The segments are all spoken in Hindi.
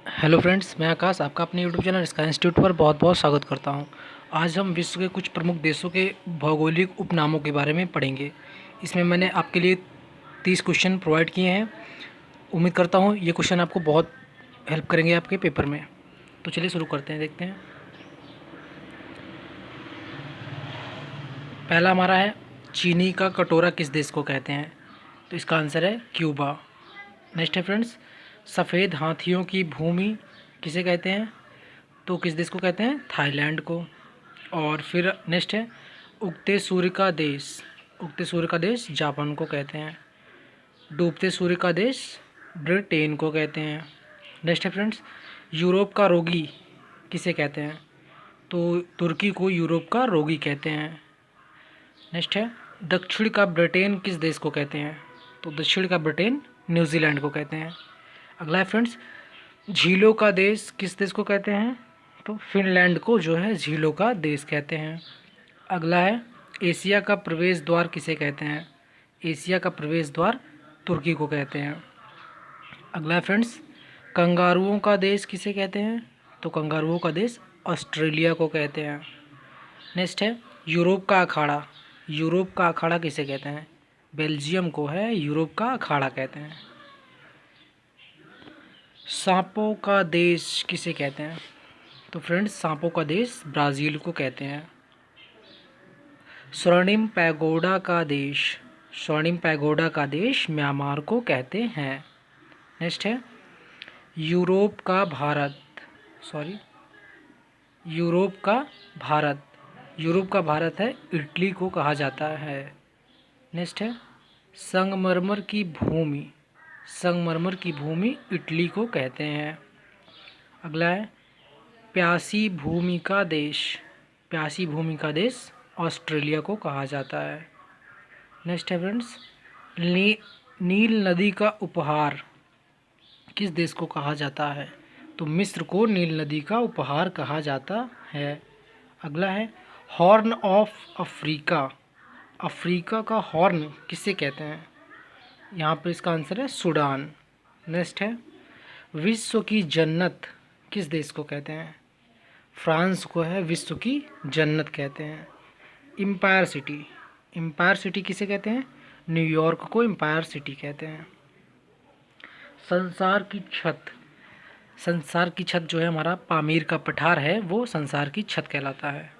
हेलो फ्रेंड्स, मैं आकाश आपका अपने यूट्यूब चैनल स्काई इंस्टीट्यूट पर बहुत बहुत स्वागत करता हूं। आज हम विश्व के कुछ प्रमुख देशों के भौगोलिक उपनामों के बारे में पढ़ेंगे। इसमें मैंने आपके लिए 30 क्वेश्चन प्रोवाइड किए हैं। उम्मीद करता हूं ये क्वेश्चन आपको बहुत हेल्प करेंगे आपके पेपर में। तो चलिए शुरू करते हैं, देखते हैं। पहला हमारा है, चीनी का कटोरा किस देश को कहते हैं? तो इसका आंसर है क्यूबा। नेक्स्ट है फ्रेंड्स, सफ़ेद हाथियों की भूमि किसे कहते हैं? तो किस देश को कहते हैं? थाईलैंड को। और फिर नेक्स्ट है, उगते सूर्य का देश, उगते सूर्य का देश जापान को कहते हैं। डूबते सूर्य का देश ब्रिटेन को कहते हैं। नेक्स्ट है फ्रेंड्स, यूरोप का रोगी किसे कहते हैं? तो तुर्की को यूरोप का रोगी कहते हैं। नेक्स्ट है, दक्षिण का ब्रिटेन किस देश को कहते हैं? तो दक्षिण का ब्रिटेन न्यूजीलैंड को कहते हैं। अगला है फ्रेंड्स, झीलों का देश किस देश को कहते हैं? तो फिनलैंड को जो है झीलों का देश कहते हैं। अगला है, एशिया का प्रवेश द्वार किसे कहते हैं? एशिया का प्रवेश द्वार तुर्की को कहते हैं। अगला है फ्रेंड्स, कंगारुओं का देश किसे कहते हैं? तो कंगारुओं का देश ऑस्ट्रेलिया को कहते हैं। नेक्स्ट है, यूरोप का अखाड़ा, यूरोप का अखाड़ा किसे कहते हैं? बेल्जियम को है यूरोप का अखाड़ा कहते हैं। सांपों का देश किसे कहते हैं? तो फ्रेंड्स, सांपों का देश ब्राज़ील को कहते हैं। स्वर्णिम पैगोडा का देश, स्वर्णिम पैगोडा का देश म्यांमार को कहते हैं। नेक्स्ट है, यूरोप का भारत, यूरोप का भारत, यूरोप का भारत है इटली को कहा जाता है। नेक्स्ट है, संगमरमर की भूमि, संगमरमर की भूमि इटली को कहते हैं। अगला है, प्यासी भूमि का देश, प्यासी भूमि का देश ऑस्ट्रेलिया को कहा जाता है। नेक्स्ट है फ्रेंड्स, नील नदी का उपहार किस देश को कहा जाता है? तो मिस्र को नील नदी का उपहार कहा जाता है। अगला है, हॉर्न ऑफ अफ्रीका, अफ्रीका का हॉर्न किसे कहते हैं? यहाँ पर इसका आंसर है सूडान। नेक्स्ट है, विश्व की जन्नत किस देश को कहते हैं? फ्रांस को है विश्व की जन्नत कहते हैं। एम्पायर सिटी, एम्पायर सिटी किसे कहते हैं? न्यूयॉर्क को एम्पायर सिटी कहते हैं। संसार की छत, संसार की छत जो है हमारा पामीर का पठार है, वो संसार की छत कहलाता है।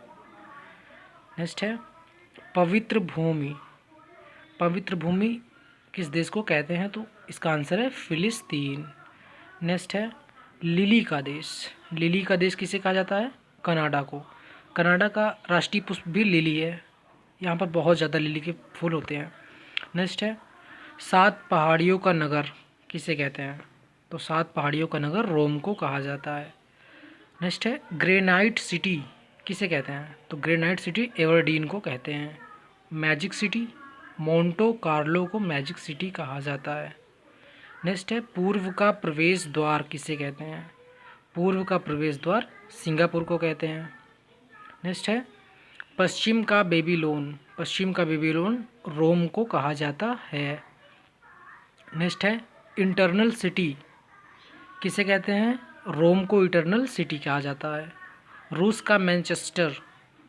नेक्स्ट है, पवित्र भूमि, पवित्र भूमि किस देश को कहते हैं? तो इसका आंसर है फिलिस्तीन। नेक्स्ट है, लिली का देश, लिली का देश किसे कहा जाता है? कनाडा को। कनाडा का राष्ट्रीय पुष्प भी लिली है, यहाँ पर बहुत ज़्यादा लिली के फूल होते हैं। नेक्स्ट है, 7 पहाड़ियों का नगर किसे कहते हैं? तो 7 पहाड़ियों का नगर रोम को कहा जाता है। नेक्स्ट है, ग्रेनाइट सिटी किसे कहते हैं? तो ग्रेनाइट सिटी एवरडीन को कहते हैं। मैजिक सिटी, मोंटो कार्लो को मैजिक सिटी कहा जाता है। नेक्स्ट है, पूर्व का प्रवेश द्वार किसे कहते हैं? पूर्व का प्रवेश द्वार सिंगापुर को कहते हैं। नेक्स्ट है, पश्चिम का बेबीलोन, पश्चिम का बेबीलोन रोम को कहा जाता है। नेक्स्ट है, इंटरनल सिटी किसे कहते हैं? रोम को इटरनल सिटी कहा जाता है। रूस का मैनचेस्टर,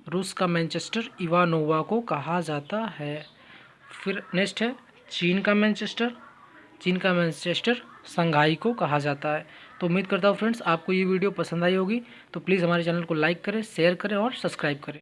रूस का मैनचेस्टर इवानोवा को कहा जाता है। फिर नेक्स्ट है, चीन का मैनचेस्टर, चीन का मैनचेस्टर शंघाई को कहा जाता है। तो उम्मीद करता हूँ फ्रेंड्स आपको ये वीडियो पसंद आई होगी। तो प्लीज़ हमारे चैनल को लाइक करें, शेयर करें और सब्सक्राइब करें।